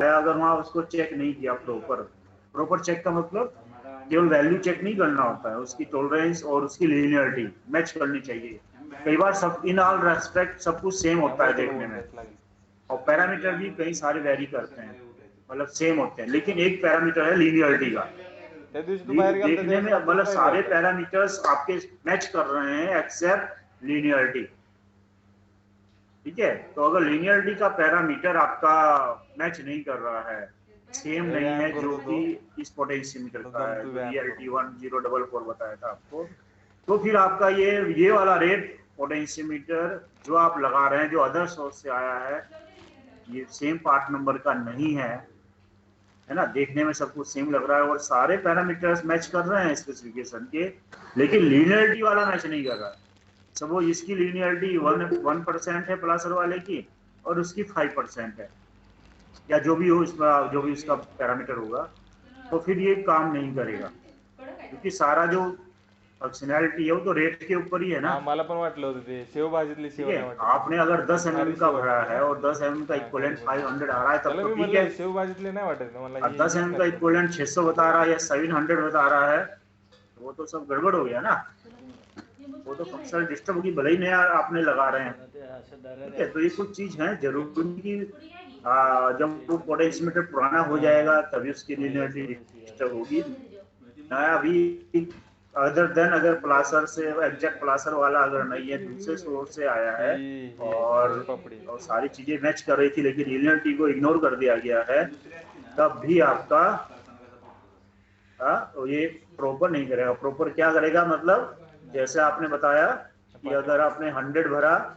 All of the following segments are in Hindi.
है, अगर वहाँ उसको चेक नहीं किया प्रॉपर चेक का मतलब केवल वैल्यू चेक नहीं करना होता है, उसकी टॉलरेंस और उसकी लीनियरिटी मैच करनी चाहिए। कई बार सब इन ऑल रेस्पेक्ट सब कुछ सेम होता है देखने में, और पैरामीटर भी कई सारे वेरी करते हैं, मतलब सेम होते हैं, लेकिन एक पैरामीटर है लीनियरिटी का। त्या दिवशी तू बाहेर गेलता देखने त्यावेळेस में रात्रीच मतलब पाहिलं सारे होतं. पैरामीटर्स आपके मैच कर रहे हैं एक्सेप्ट लीनियरिटी। ठीक है, तो अगर लीनियरिटी का पैरामीटर आपका मैच नहीं कर रहा है, सेम हे नहीं व्यायाम है, जो करतो कि तो इस पोटेंशियोमीटर का दम है, तू जो व्यायाम करून ELT1044 बताया था आपको, तो फिर आपका ये वाला रेट पोटेंशियोमीटर जो आप लगा रहे हैं, जो अदर सोर्स से आया है, ये सेम पार्ट नंबर का नहीं है ना। देखने में सब कुछ सेम लग रहा है और सारे पैरामीटर्स मैच कर रहे हैं स्पेसिफिकेशन के, लेकिन लीनियरिटी वाला मैच नहीं कर रहा है। सपोज इसकी लीनियरिटी 1% है प्लासर वाले की, और उसकी 5% है, या जो भी हो इसका, जो भी उसका पैरामीटर होगा, तो फिर ये काम नहीं करेगा, क्योंकि सारा जो फंक्शनैलिटी है वो तो रेट के ऊपर ही है ना। हा मला पण वाटलं होतं ते शेव भाजीतली ठीक शेव है, नाही वाटत आपने अगर 10 खारी mm का शेव भरा वाटते है ना. और 10 mm का हा खारी इक्विवेलेंट मध्ये 500 आ रहा है, तब त्याला तो मी ठीक है। म्हणलं शेव भाजीतली नाही वाटत मला और 10 हीच mm का खारी वाटते. इक्विवेलेंट 600 बता रहा है या 700 बता रहा है, तो वो तो सब गड़बड़ हो गया ना, वो तो फंक्शनल डिस्टर्ब होगी, भले ही नया आपने लगा रहे हैं। ठीक है, तो ये कुछ चीज है जरूरी की जब वो पोटेंशियोमीटर पुराना हो जाएगा तभी उसकी लीनियरिटी डिस्टर्ब होगी। नया भी अदर देन अगर प्लासर से एग्जैक्ट प्लासर वाला अगर नहीं है, दूसरे सोर्स से आया ही है, हे और, सोनपापडी और सारी चीजें मैच कर रही थी, लेकिन लीनियरिटी को इग्नोर कर दिया गया है, तब भी आपका तो ये प्रॉपर नहीं करेगा। प्रॉपर क्या करेगा, मतलब जैसे आपने बताया कि पाणी अगर आपने 100 भरा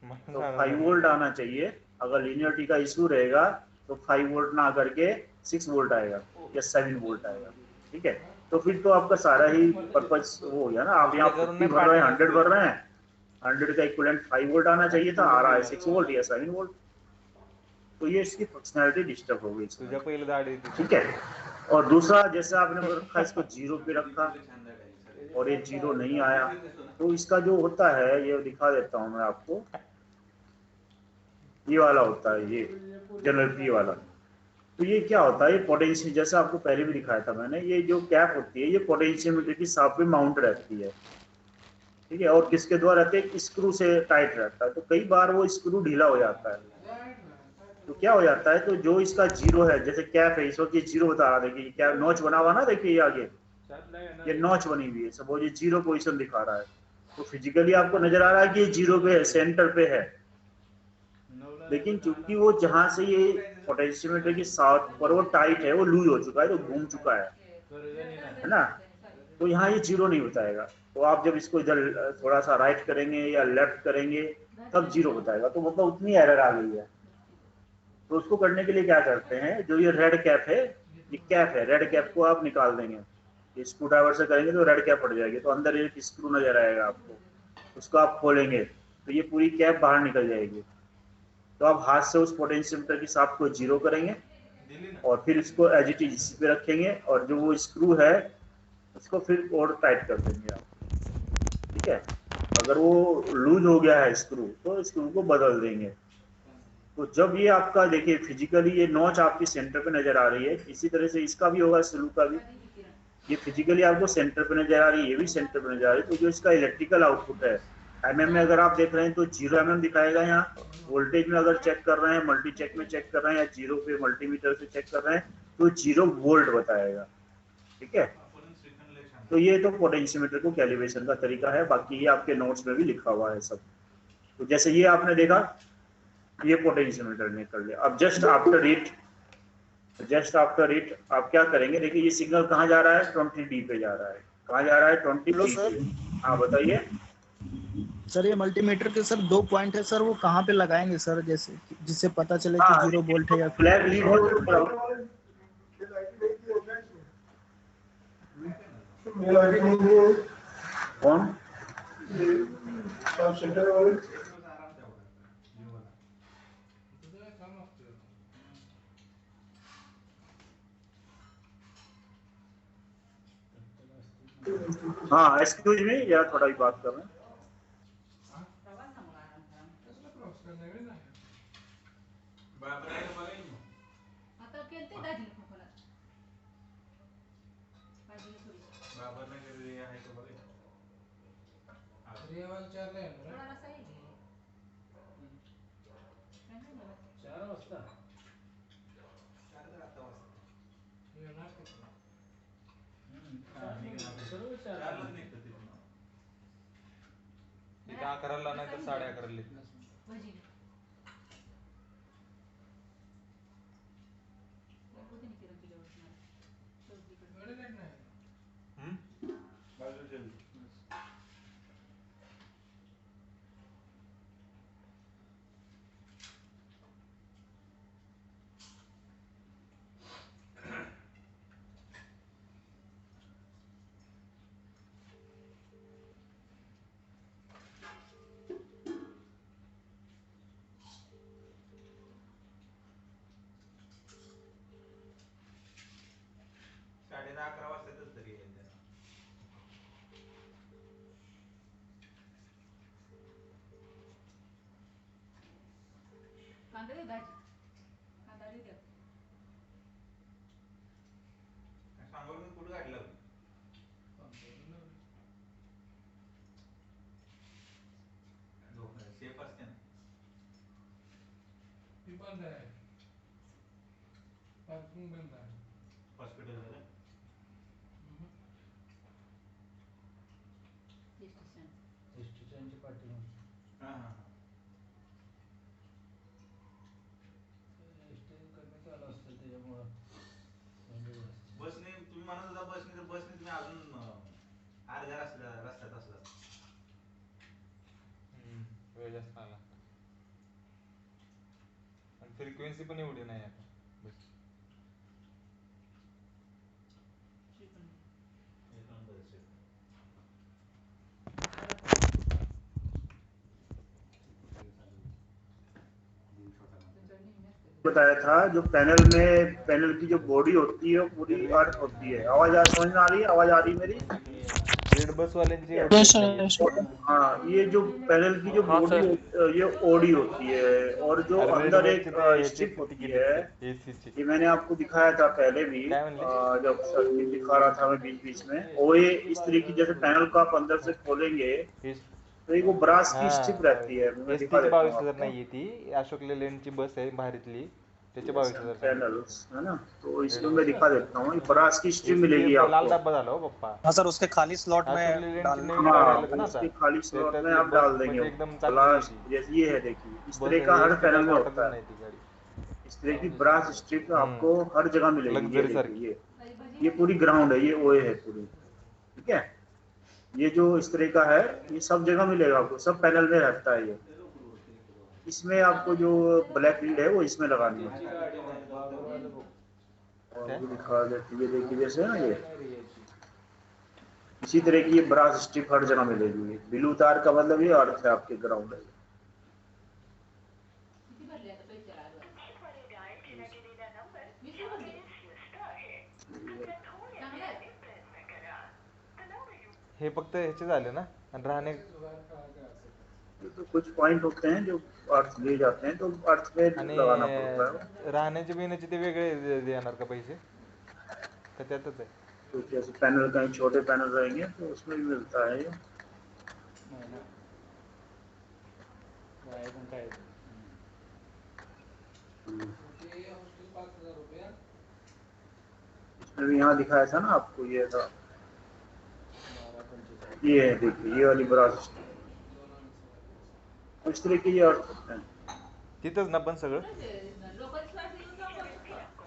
मला तो जाणार 5 नाही. वोल्ट आना चाहिए, अगर लीनियरिटी का इशू रहेगा तो 5 वोल्ट ना करके 6 वोल्ट आएगा या 7 वोल्ट आएगा। ठीक है, तो फिर तो आपका सारा ही पर्पज वो हो गया ना। आप यहाँ नुसते करून 50 नाही भर रहे हैं, पाठीमागचं 100 भर ते रहे हैं, 100 का इक्विवेलेंट 5 वोल्ट आना चाहिए था, आ रहा है 6 वोल्ट या 7 वोल्ट, तो ये इसकी फंक्शनैलिटी डिस्टर्ब हो गई इसमें। तुझ्या पहिलं दाढी येते ठीक है, और दूसरा जैसे आपने रखा इसको जीरो पे रखा और ये जीरो नहीं आया, तो इसका जो होता है ये दिखा देता हूँ मैं आपको, ये वाला होता है, ये जनरल वाला। तो ये क्या होता है, ये पोटेंशियल, जैसे आपको पहले भी दिखाया था मैंने, ये जो कैप होती है ये पोटेंशियोमीटर की शाफ्ट पे माउंट रहती है। ठीक है, और किसके द्वारा रहते हैं, स्क्रू से टाइट रहता है, तो कई बार वो स्क्रू ढीला हो जाता है, तो क्या हो जाता है, तो जो इसका जीरो है, जैसे कैप है इस वक्त ये जीरो बता रहा, देखिए क्या नॉच बना हुआ ना, देखिए ये आगे ये नॉच बनी हुई है, सपोज ये जीरो पोजीशन दिखा रहा है, तो फिजिकली आपको नजर आ रहा है कि ये जीरो पे है, सेंटर पे है, लेकिन चूंकि वो जहां से ये पोटेंशियोमीटर की साउथ पर वो टाइट है, वो लूज हो चुका है, तो घूम चुका है ना, तो यहाँ ये जीरो नहीं बताएगा। तो आप जब इसको इधर थोड़ा सा राइट करेंगे या लेफ्ट करेंगे तब जीरो बताएगा, तो मतलब उतनी एरर आ गई है। तो उसको करने के लिए क्या करते हैं, जो ये रेड कैप है, ये कैप है, रेड कैप को आप निकाल देंगे, स्क्रू ड्राइवर से करेंगे तो रेड कैप हट जाएगी, तो अंदर एक स्क्रू नजर आएगा आपको, उसको आप खोलेंगे तो ये पूरी कैप बाहर निकल जाएगी। तो आप हाथ से उस पोटेंशियोमीटर की शाफ्ट को जीरो करेंगे और फिर इसको एज इट इज इसी पे रखेंगे, और जो वो स्क्रू है उसको फिर और टाइट कर देंगे आप। ठीक है, अगर वो लूज हो गया है स्क्रू तो स्क्रू को बदल देंगे। तो जब ये आपका देखिए फिजिकली ये नॉच आपकी सेंटर पे नजर आ रही है, इसी तरह से इसका भी होगा, स्क्रू का भी, ये फिजिकली आपको सेंटर पे नजर आ रही है, ये भी सेंटर पे नजर आ रही है, तो जो इसका इलेक्ट्रिकल आउटपुट है एमएम में अगर आप देख रहे हैं तो 0 mm दिखाएगा यहाँ, वोल्टेज में अगर चेक कर रहे हैं, मल्टी चेक में चेक कर रहे हैं या जीरो पे मल्टीमीटर से चेक कर रहे हैं तो 0 वोल्ट बताएगा। ठीक है, तो ये तो पोटेंशियोमीटर को कैलिब्रेशन का तरीका है, बाकी ये आपके नोट्स में भी लिखा हुआ है सब। तो जैसे ये आपने देखा, ये पोटेंशियोमीटर ने कर लिया। अब जस्ट आफ्टर इट आप क्या करेंगे, देखिए ये सिग्नल कहाँ जा रहा है, 20D पे जा रहा है, कहाँ जा रहा है, हेलो 20D सर। पे। हाँ बताइए। सर ये मल्टीमीटर के सर 2 पॉइंट है सर, वो कहाँ पे लगाएंगे सर, जैसे जिससे पता चले कि हाँ 0 वोल्ट है या फिर फ्लैग लीड है तो कौन, हाँ एक्सक्यूज मी यार थोड़ा भी बात कर रहे हैं। थोडा रस्ता आहे की. 4 वाजता सर्व 4 इथं 11ला नाही तर 11:30 भजी घे. होते ना किरण तुझ्या ओळखीला. चौधरीकडे. कांदा दे दाजी. कांदा दे द्या. बंद आहे पार्किंग बंद आहे स्टेशनची पाठी स्टे कमी चालू असतं त्याच्यामुळं बसने तुम्ही म्हणत होता बसने तर बसने तुम्ही अजून अर्ध्या रस्त्यात असला वेळ जास्त आला आणि फ्रिक्वेन्सी पण एवढी नाही आता बस. बताया था जो पैनल की जो बॉडी होती है वो पूरी अर्थ होती है. समझ में आ रही है? आवाज आ रही है मेरी? रेड बस वाल्यांची हाँ, ये जो पैनल की जो हाँ, बॉडी सर। ये ओडी होती है और जो अरे अंदर रेड एक बसची स्ट्रिप ते होती है. एसीची ये मैंने आपको दिखाया था पहले भी क्या म्हणले? जब सर्किट दिखा रहा था मैं बीच बीच में. वो ये इस तरीके जैसे पैनल को आप अंदर से खोलेंगे तो एक वो ब्रास की स्ट्रिप रहती है. मैं दिखा एसटीची देता हूँ 22,000 आपको. नाहीये ती अशोक लेलँडची बस आहे भारीतली त्याचे 22,000 पैनल्स है ना, तो इसमें मैं दिखा देता हूँ. ब्रास की स्ट्रिप मिलेगी लाल आपको. डब्बा झाला हो पप्पा. हाँ सर, उसके खाली स्लॉट अशोक में लेलँडची डालना. नवीन हाँ, गाडी आली ना आता उसके खाली स्लॉट में आप बस डाल म्हणजे देंगे. एकदम ब्रास चांगली जैसे ये है, देखिए इस बस तरह का हर हे पैनल में वाटतच होता है. नाही ती गाडी. इस तरह की ब्रास स्ट्रिप आपको हर जगह मिलेगी. ये लग्जरी देखिए, सारखी. ये पूरी ग्राउंड है, ये ओए है पूरी. ठीक है, ये जो इस तरह का है ये सब जगह मिलेगा आपको, सब पैनल में रहता है. ये इसमें आपको जो ब्लैक लीड है वो इसमें लगानी है. और ये दिखा देती है, देखिए जैसे है ना, ये इसी तरह की ये ब्रास स्ट्रिप हर जगह मिलेगी. ब्लू तार का मतलब ये अर्थ है, आपके ग्राउंड है. किती भरले आता पैसे आले? चांगलं आहे. हे फक्त ह्याचे झाले ना आणि राहणे तो कुछ पॉइंट होते हैं जो अर्थ ले जाते हैं, तो अर्थ पे आणि लगाना पड़ता है. राहण्याचे बिण्याचे ते वेगळे देणार का पैसे का त्यातच आहे? तो जैसे पैनल कहीं छोटे पैनल रहेंगे तो उसमें भी मिलता है ये. इसमें भी यहाँ दिखाया था ना आपको, ये था, ये है देखिए, ये वाली ब्रास इस तरह के ये अर्थ होते हैं. तिथंच ना पण सगळं. लोकल स्वार्थी येऊन जाऊ शकतो.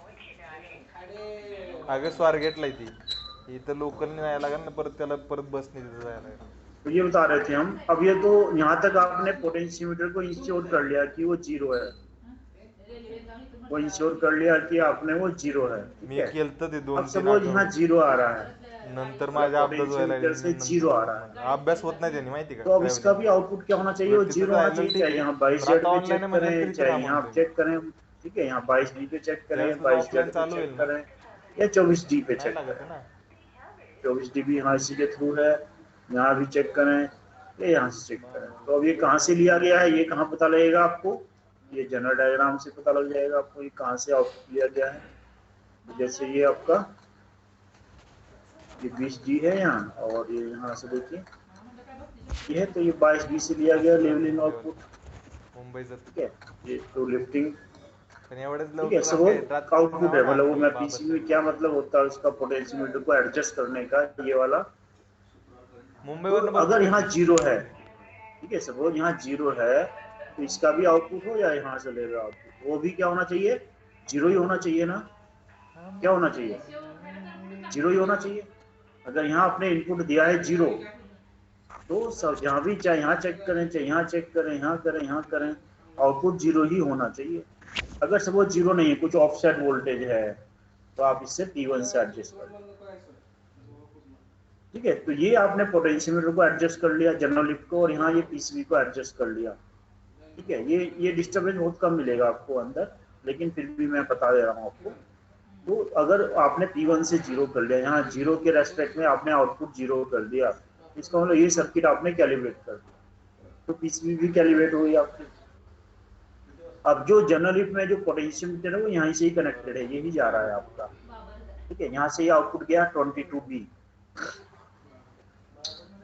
अगं स्वारगेटला ती इथं लोकलने जायला लागेल ना, परत त्याला परत बसने तिथं जायला लागेल. तो ये बता रहे थे हम. अब ये तो यहाँ तक आपने पोटेंशियोमीटर को इंश्योर कर लिया कि वो जीरो है. रेल्वे जाऊन इथून वो इंश्योर कर लिया कि आपने वो जीरो है. ठीक मी है, केलतं ते अब 2-3 सपोज यहाँ जीरो आ रहा है, नंतर माझा अभ्यास व्हायला पोटेंशियोमीटर से जीरो आ रहा है, अभ्यास होत नाही त्यांनी माहिती का. तो अब इसका भी आउटपुट क्या होना चाहिए? वो तिथं जीरो होना राहिलं चाहिए. ठीक चाहे आहे. यहाँ 22 पण जेड आता पे चेक online मध्ये करें, तरी चाहे करा यहाँ म्हणते. चेक करें. ठीक है, यहाँ 22 डी पे चेक करें, त्यावेळेस 22 offline जेड पे चालू चेक होईल ना. करें, या 24 डी पे नाही चेक लागत करें. ना. 24 डी भी यहाँ इसी के थ्रू है, यहाँ भी चेक करें, ये यहाँ से चेक करें. तो अब ये कहाँ से लिया गया है, ये कहाँ पता लगेगा आपको? ये जनरल डायग्राम से पता लग जाएगा आपको ये कहाँ से आउटपुट लिया गया है. जैसे ये आपका ये 20 जी है यहाँ, और ये यहाँ से देखिए ये है, तो ये 22B से लिया गया लेवलिंग आउटपुट, मुंबईचं ठीक है। ये तो लिफ्टिंग, पण एवढंच ठीक है। लवकर सो वो रात्री आउटपुट है, मतलब वो मैं बाबा पीसीबी में क्या मतलब होता है उसका पोटेंशियोमीटर को एडजस्ट करने का, ये वाला। तो मुंबईवरनं अगर भरपूर यहाँ येते. जीरो है, ठीक है, सपोज यहाँ जीरो है, तो इसका भी आउटपुट हो या यहाँ से ले रहा आउटपुट, वो भी क्या होना चाहिए, जीरो ही होना चाहिए ना। क्या होना चाहिए, जीरो ही होना चाहिए। अगर यहाँ आपने इनपुट दिया है जीरो, तो सब जहाँ भी चाहे यहाँ चेक करें, चाहे यहाँ चेक करें, यहाँ करें, यहाँ करें, आउटपुट जीरो ही होना चाहिए। अगर सपोज जीरो नहीं है, कुछ ऑफसेट वोल्टेज है, तो आप इससे P1 से एडजस्ट कर, ठीक है। तो ये आपने पोटेंशियोमीटर को एडजस्ट कर लिया, जनरल लिफ्ट को, और यहाँ ये पीसीबी को एडजस्ट कर लिया, ठीक है। ये डिस्टर्बेंस बहुत कम मिलेगा आपको अंदर, लेकिन फिर भी मैं बता दे रहा हूँ आपको। तो अगर आपने P1 से जीरो कर लिया, यहाँ जीरो के रेस्पेक्ट में आपने आउटपुट जीरो कर दिया, इसका मतलब ये सर्किट आपने कैलिब्रेट कर दिया, तो पीसीबी भी कैलिब्रेट हुई आपकी। अब जो जनरल लिफ्ट में जो पोटेंशियोमीटर है वो यहाँ से ही कनेक्टेड है, यही जा रहा है आपका, ठीक है। यहाँ से ये आउटपुट गया 22B।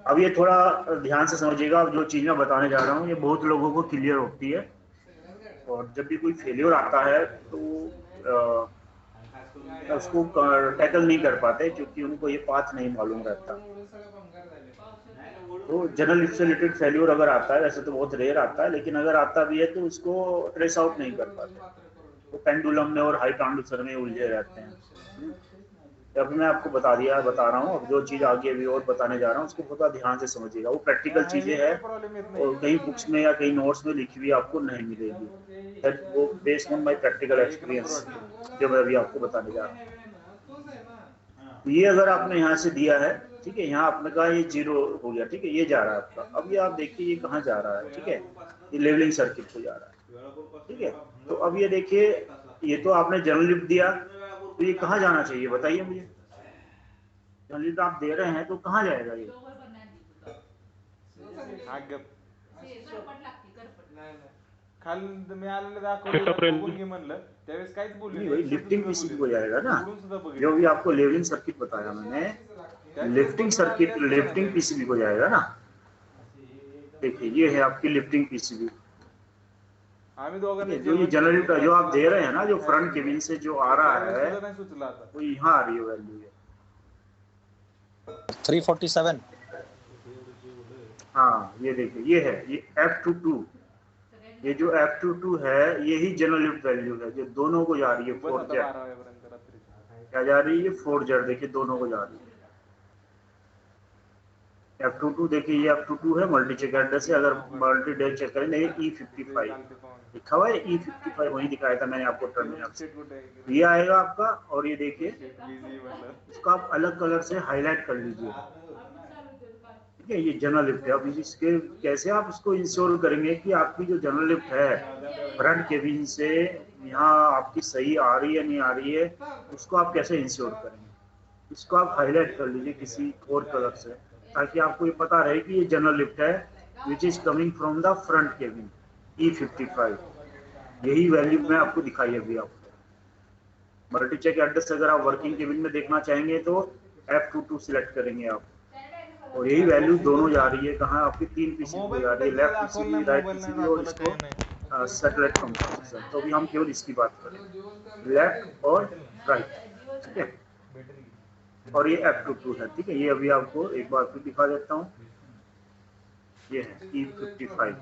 अब ये थोड़ा ध्यान से समझिएगा, अब जो चीज़ मैं बताने जा रहा हूँ ये बहुत लोगों को क्लियर होती है, और जब भी कोई फेलियर आता है तो उसको टैकल नहीं कर पाते, क्योंकि उनको ये पाथ नहीं मालूम रहता। तो जनरल लिफ्ट से रिलेटेड फेल्योर अगर आता है, वैसे तो बहुत रेयर आता है, लेकिन अगर आता भी है तो उसको ट्रेस आउट नहीं कर पाते, तो पेंडुलम में और हाई ट्रांसड्यूसर में उलझे रहते हैं। अभी मैं आपको बता रहा हूँ, अब जो चीज़ आगे भी और बताने जा रहा हूँ उसको बहुत ध्यान से समझिएगा। वो प्रैक्टिकल चीज़ें हैं और कहीं बुक्स में या कहीं नोट्स में लिखी हुई आपको नहीं मिलेगी, वो based on my practical experience जो मैं अभी आपको बताने जा रहा हूँ। तो ये अगर आपने यहाँ से दिया है, ठीक है, यहाँ आपने कहा ये जीरो हो गया, ठीक है, ये जा रहा है आपका। अब ये आप देखिए ये कहाँ जा रहा है, ठीक है, ये लेवलिंग सर्किट को जा रहा है, ठीक है। तो अब ये देखिए, ये तो आपने जनरल लिफ्ट दिया, तो ये कहाँ जाना चाहिए बताइए मुझे। जनरल लिफ्ट आप दे रहे हैं तो कहाँ जाएगा ये, खाली मी आलेलं दाखवलं बघून घे म्हणलं, त्यावेळेस काहीच बोलले नहीं, वही लिफ्टिंग पीसीबी को जाएगा ना। उडून सुद्धा बघितलं. जो भी आपको लेवलिंग सर्किट बताया मैंने, लिफ्टिंग सर्किट लिफ्टिंग पीसीबी को जाएगा ना। देखिए ये है आपकी लिफ्टिंग पीसीबी, आम्ही दोघांनी जो ये जनरल लिफ्ट जो आप दे रहे हैं ना, जो फ्रंट केबिन से जो आ रहा है नाही सुचला आता. वो यहाँ आ रही है वैल्यू, 347। हाँ ये देखिए ये है, ये F22, ये जो F22 है यही जनरल लिफ्ट वैल्यू है, जो दोनों को जा रही है 4Z। 12 वाजेपर्यंत रात्री. क्या जा रही है, 4Z, देखिए दोनों को जा रही है। F22 देखिए ये F22 है, मल्टी चेक एड्रेस है। अगर मल्टी डे चेक करें ये E55 लिखा हुआ है, E55 वही दिखाया था मैंने आपको टर्मिनल। ये आएगा आपका, और ये देखिए इसको आप अलग कलर से हाईलाइट कर लीजिए, ठीक है। ये जनरल लिफ्ट है। अब इसके कैसे आप इसको इंश्योर करेंगे कि आपकी जो जनरल लिफ्ट है फ्रंट केबिन से यहाँ आपकी सही आ रही है नहीं आ रही है, उसको आप कैसे इंश्योर करेंगे। इसको आप हाईलाइट कर लीजिए किसी और कलर से, ताकि आपको ये पता रहे कि ये जनरल लिफ्ट है which is coming from the front cabin, E55। यही वैल्यू मैं आपको दिखाई अभी आपको। मल्टी चेक एड्रेस अगर आप वर्किंग केबिन में देखना चाहेंगे तो F22 सिलेक्ट करेंगे आप, और यही वैल्यू दोनों जा रही है कहाँ, आपकी 3 पीसीबी को जा रही है, लेफ्ट पीसीबी, राइट पीसीबी और इसको सैटेलाइट कंप्यूटर। तो अभी हम केवल इसकी बात करें, लेफ्ट और राइट, ठीक है। और ये F22 है, ठीक है। ये अभी आपको एक बार फिर दिखा देता हूँ, ये है E55।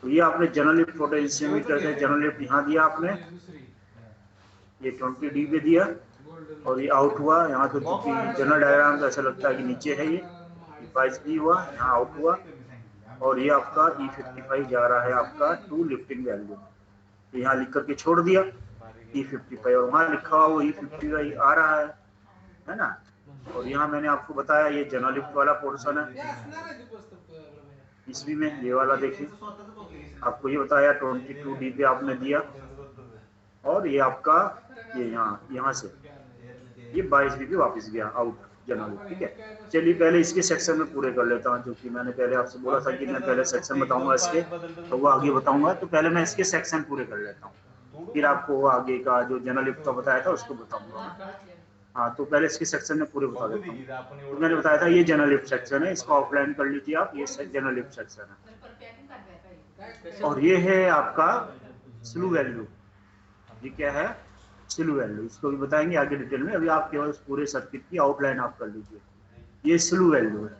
तो ये आपने जनरल लिफ्ट पोटेंशियोमीटर से जनरल लिफ्ट यहाँ दिया आपने, ये 20D पे दिया, और ये आउट हुआ यहाँ तो जनरल डायग्राम ऐसा लगता है कि नीचे है, ये 22B हुआ, यहाँ आउट हुआ, और ये आपका E55 जा रहा है आपका टू लिफ्टिंग वैल्यू। तो यहाँ लिख करके छोड़ दिया E55, और वहाँ लिखा हुआ वो E55 आ रहा है ना। और यहाँ मैंने आपको बताया ये जनरल लिफ्ट वाला पोर्शन है इसमें में, ये वाला देखिए आपको ये बताया 22D पे आपने दिया, और ये आपका ये यहाँ से ये 22B पे वापस गया आउट जनरल, ठीक है। चलिए पहले इसके सेक्शन में पूरे कर लेता हूँ, क्योंकि मैंने पहले आपसे बोला था कि मैं पहले सेक्शन बताऊंगा इसके, तो वो आगे बताऊंगा। तो पहले मैं इसके सेक्शन पूरे कर लेता हूँ, फिर आपको वो आगे का जो जनरल लिफ्ट का बताया था उसको बताऊंगा। हाँ, तो पहले इसके सेक्शन में पूरे बता बघू देता दे हूँ। की आपण तो एवढं मैंने बताया था ये जनरल लिफ्ट सेक्शन है, इसको ऑफलाइन कर लीजिए आप, ये जनरल लिफ्ट सेक्शन है। तर पर पॅकिंग करताय पाहिजे और ये है आपका स्लू वैल्यू, ये क्या है स्लू वैल्यू, इसको भी बताएंगे आगे डिटेल में, अभी आप केवल पूरे सर्किट की आउटलाइन आप कर लीजिए। ये स्लू वैल्यू है,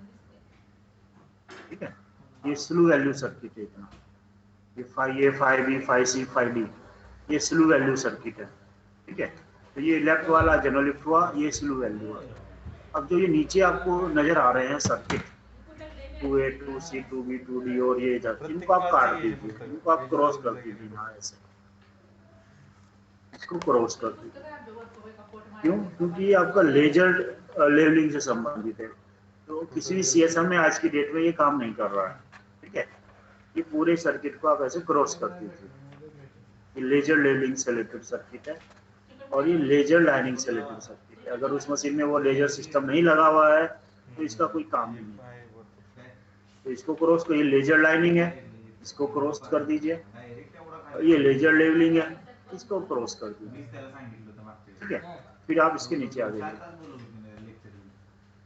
ठीक है, ये स्लू वैल्यू सर्किट है इतना, ये 5A 5B 5C 5D, ये स्लू वैल्यू सर्किट है, ठीक है। तो ये लेफ्ट वाला जनरल लिफ्ट हुआ, ये स्लू वैल्यू है। अब जो ये नीचे आपको नजर आ रहे हैं circuit 2A 2C 2B 2D और ये इधर, इनको आप काट दीजिए, इनको आप क्रॉस कर दीजिए यहाँ ऐसे, इसको क्रॉस कर दीजिए। क्यों? क्योंकि ये आपका लेजर लेवलिंग से संबंधित है, तो किसी भी CSM में आज की डेट में ये काम नहीं कर रहा है, ठीक है। ये पूरे सर्किट को आप ऐसे क्रॉस कर दीजिए, ये लेजर लेवलिंग से रिलेटेड सर्किट है और ये लेजर लाइनिंग से रिलेटेड सर्किट है। अगर उस मशीन में वो लेजर सिस्टम नहीं लगा हुआ है तो इसका कोई काम नहीं है, तो इसको क्रॉस कर, ये लेजर लाइनिंग है, इसको क्रॉस कर दीजिए, और ये लेजर लेवलिंग है, इसको क्रॉस कर दीजिए, ठीक है। फिर आप इसके नीचे आ जाइए।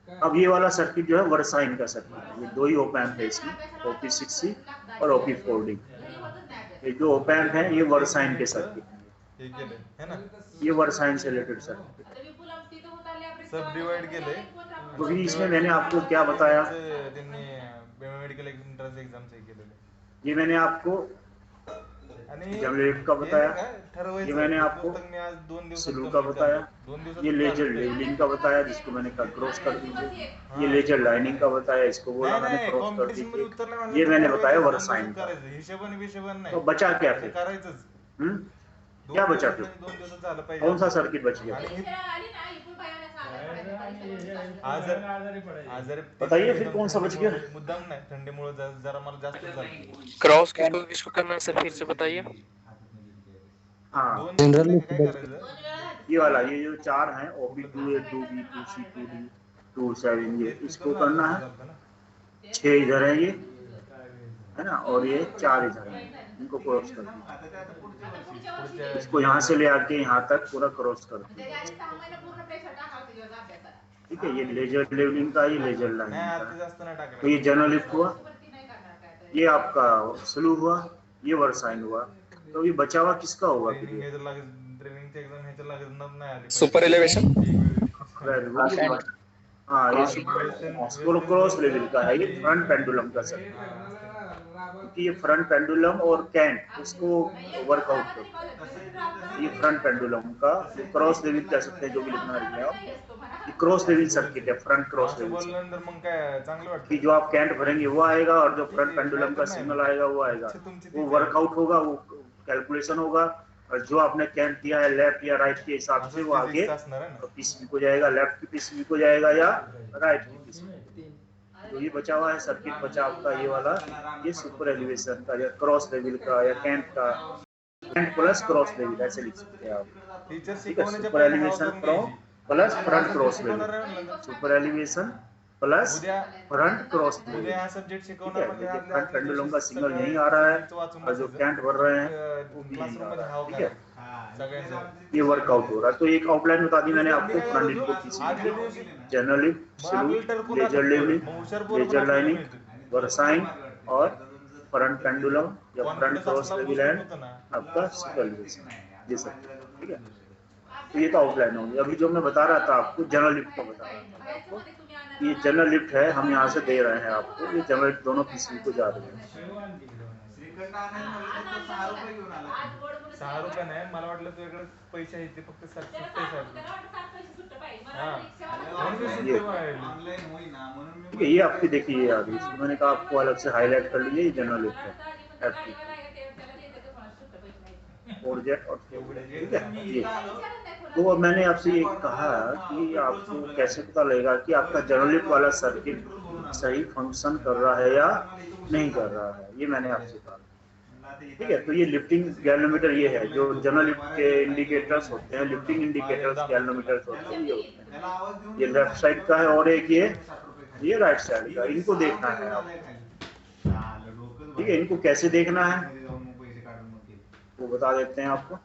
अब ये वाला सर्किट जो है वर्साइन का सर्किट है, ये दो ही ओपैम्प है इसमें, OP6C और OP4D, ये जो ओपैम्प है ये वर्साइन के सर्किट है, हे केलंय है ना, ये वर्साइन से रिलेटेड सर्किट है। सब डिवाइड केलंय। तो भी इसमें मैंने आपको क्या बताया, त्यांनी मेडिकल एंट्रन्स एक्झामचं हे केलेलं आहे। ये मैंने आपको आणि जनरल लिफ्ट का बताया, हे काय ठरवायचं, ये मैंने आपको पुस्तक मी आज 2 दिवसात स्लू complete का करणार. बताया, 2 दिवसात ये लेजर complete. लेवलिंग का बताया जिसको मैंने कहा क्रॉस कर दीजिए, ये लेजर लाइनिंग का बताया, इसको बोला नाही मैंने नाही क्रॉस कर कॉम्पिटिशन मध्ये दीजिए, उतरलं म्हणलं ये तर मैंने ठरवायचं, बताया 2 वर्साइन दिवसात का। करायचं, हिशोबाने नाही तो बचा क्या ते फिर? करायचंच। हम्म? 2 क्या बचा दिवसात फिर? नाही, 2 दिवसात झालं पाहिजे। कौन सा सर्किट बच गया? आणि हे- आजारी बताइए फिर कौन सा बच गया? मुद्दाम नाही, थंडीमुळे जरा मला जास्त झालं। क्रॉस किसको किसको करना है सर, फिर से बताइए। हाँ, 2 जनरल दिवसात लिफ्ट काय बच करायचं, ये वाला, ये जो चार हैं OP2A 2B 2C 2D 27, ये इसको करना है, 6 इधर है ये, है ना, और ये 4 इधर है, इनको क्रॉस कर दीजिए, इसको यहाँ से ले आके यहाँ तक पूरा क्रॉस कर दीजिए, ठीक है। ये लेजर लेवलिंग का, ये लेजर नाही लाइनिंग आता का, जास्त नाही तो ये टाकलं। जनरल लिफ्ट हुआ, ये आपका स्लू हुआ, ये वर्साइन हुआ, तो ये बचा हुआ किसका होगा फिर? ट्रेनिंग ह्याचं लागेल, ट्रेनिंगची एक्झाम ह्याच्या लागेल नाही आली सुपर एलिवेशन हाँ, ये सुपर क्रॉस लेवल का है, ये फ्रंट पेंडुलम का सर्किट, क्योंकि ये फ्रंट पेंडुलम और कैंट इसको वर्कआउट करता है, ये फ्रंट पेंडुलम का क्रॉस लेवल कह सकते हैं, जो भी लिखना लिखना है, ये क्रॉस लेवल सर्किट है, फ्रंट क्रॉस असं लेवल बोलल्यानंतर मग काय चांगलं कि वाटतं। जो आप कैंट भरेंगे वो आएगा, और जो फ्रंट पेंडुलम का सिग्नल आएगा वो आएगा, वो वर्कआउट होगा, वो कैलकुलेशन होगा, और जो आपने कैंट दिया है लेफ्ट या राइट के हिसाब से वो आगे असणार आहे ना। पीसीबी को जाएगा, लेफ्ट की पीसीबी को जाएगा या राइट की पीसीबी। तो ये बचा हुआ है सर्किट, बचा आपका ये वाला, ये सुपर एलिवेशन का या क्रॉस लेवल का या कैंट का, कैंट प्लस क्रॉस लेवल ऐसे लिख सकते हैं आप, टीचर ठीक है। शिकवण्याच्या super elevation plus front cross level, शिकवणार super elevation plus front cross level, उद्या हा सब्जेक्ट ठीक शिकवणार है। म्हणजे देखिए आपल्या फ्रंट पेंडुलम का सिग्नल यहीं आ रहा है, और जो कैंट भर रहे हैं वो भी यहीं क्लासरूम आ मध्ये रहा हाव है, ठीक है। सगळ्यांचं ये वर्कआउट हो रहा है, तो एक आउटलाइन बता दी मैंने आपको, फ्रंट इनको PCB, general lift, slew, laser levelling, laser lining, versine और फ्रंट पेंडुलम या फ्रंट क्रॉस लेवल एंड आपका सुपर एलिवेशन, ये सब, ठीक है। तो ये तो आउटलाइन होगी। अभी जो मैं बता रहा था आपको जनरल लिफ्ट का बता रहा था आपको, ये जनरल लिफ्ट है, हम यहाँ से दे रहे हैं आपको, ये जनरल लिफ्ट दोनों पीसीबी को जा रही है, श्रीखंड आणायला म्हणलं तर 6 रुपये घेऊन आला. 6 रुपये नाही, मला वाटलं तुझ्याकडे पैसे आहेत ते फक्त 7 ये ऑनलाईन होईना म्हणून मी ठीक है। ये आपकी देखिए यार, इसमें मैंने कहा आपको अलग से हाईलाइट कर लीजिए, ये जनरल लिफ्ट है FT, और जेट और ठीक है ये। तो अब मैंने आपसे ये कहा कि आपको कैसे पता लगेगा कि आपका जनरल लिफ्ट वाला सर्किट सही फंक्शन कर रहा है या नहीं कर रहा है, ये मैंने आपसे कहा, ठीक है। तो ये लिफ्टिंग गैल्वेनोमीटर ये है, जो जनरल लिफ्ट के इंडिकेटर्स होते हैं, लिफ्टिंग इंडिकेटर्स गैल्वेनोमीटर्स होते हैं, ये होते हैं। त्याला आवाज देऊन ये लेफ्ट साइड का है और एक ये राइट साइड का, इनको देखना है आपको, ठीक है। इनको कैसे देखना है पैसे काढून मग ते. वो बता देते हैं आपको।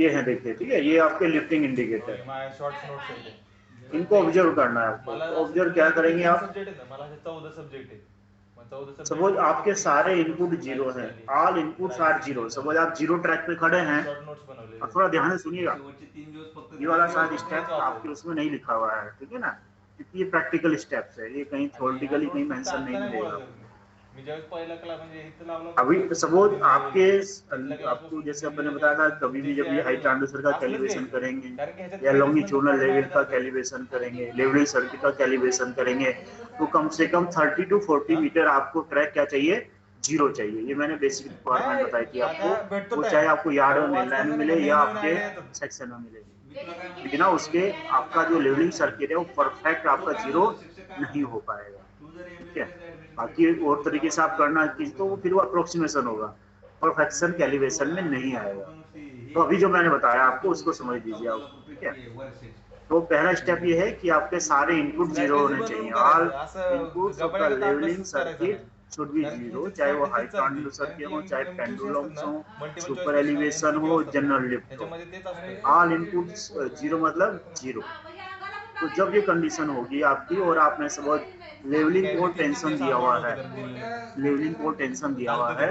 ये है देखिए, ठीक है, ये आपके लिफ्टिंग इंडिकेटर, शॉर्ट्स नोट्स आहे ते. इनको ऑब्जर्व करना है आपको. ऑब्जर्व क्या करेंगे आप, सब्जेक्ट आहे ना, मला असे 14 सब्जेक्ट आहे. मग 14 subject सपोज आपके सारे इनपुट जीरो हैं, all inputs are zero. Suppose आप जीरो ट्रैक पे खड़े हैं, शॉर्ट नोट्स बनवले. और थोड़ा ध्यान से सुनिएगा, शेवटचे 3 दिवस फक्त ये वाला शायद स्टेप आपके उसमें नहीं लिखा हुआ है, ठीक है ना, क्योंकि ये प्रैक्टिकल स्टेप्स है, ये कहीं थ्योरेटिकली कहीं मेंशन नहीं मिलेगा. मी ज्यावेळेस पहिला क्लास म्हणजे इथं लावला अभी सपोज आपको जैसे अपने बताया था, कभी भी जब ये हाई ट्रांसड्यूसर का कैलिब्रेशन करेंगे या लॉन्गिट्यूडनल लेवल का कैलिब्रेशन करेंगे, लेवलिंग सर्किट का कैलिब्रेशन करेंगे, तो कम से कम 30 to 40 मीटर आपको ट्रैक क्या चाहिए, जीरो चाहिए. ये मैंने बेसिक रिक्वायरमेंट बताई थी आपको, वो चाहे आपको यार्ड में लाइन में मिले या आपके सेक्शन में मिले, बिना उसके आपका जो लेवलिंग सर्किट है वो परफेक्ट आपका जीरो नहीं हो पाएगा. ठीक है, बाकी और तरीके से आप करना तो फिर वो अप्रोक्सीमेशन होगा, परफेक्शन कैलिब्रेशन में नहीं आएगा. तो अभी जो मैंने बताया आपको उसको समझ दीजिए आप. ठीक है, तो पहला स्टेप ये है कि आपके सारे इनपुट जीरो होने चाहिए. All inputs of the leveling circuit should be zero, चाहे वो हाई ट्रांसड्यूसर के हो, चाहे पेंडुलम्स हो, सुपर एलिवेशन हो, जनरल लिफ्ट हो, त्याच्यामध्ये तेच असतं. ऑल इनपुट्स जीरो मतलब जीरो. तो जब ये कंडीशन होगी आपकी और आपने सपोज लेवलिंग को टेंशन दिया हुआ है, लेवलिंग को टेंशन दिया हुआ है,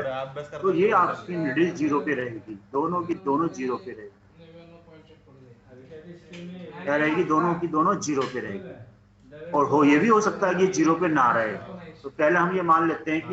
तो ये आपकी मिडिल जीरो पे रहेगी, दोनों की दोनों जीरो पे रहेगी. क्या रहेगी, दोनों की दोनों जीरो पे रहेगी. और हो ये भी हो सकता है कि जीरो पे ना रहे. तो पहले हम ये मान लेते हैं कि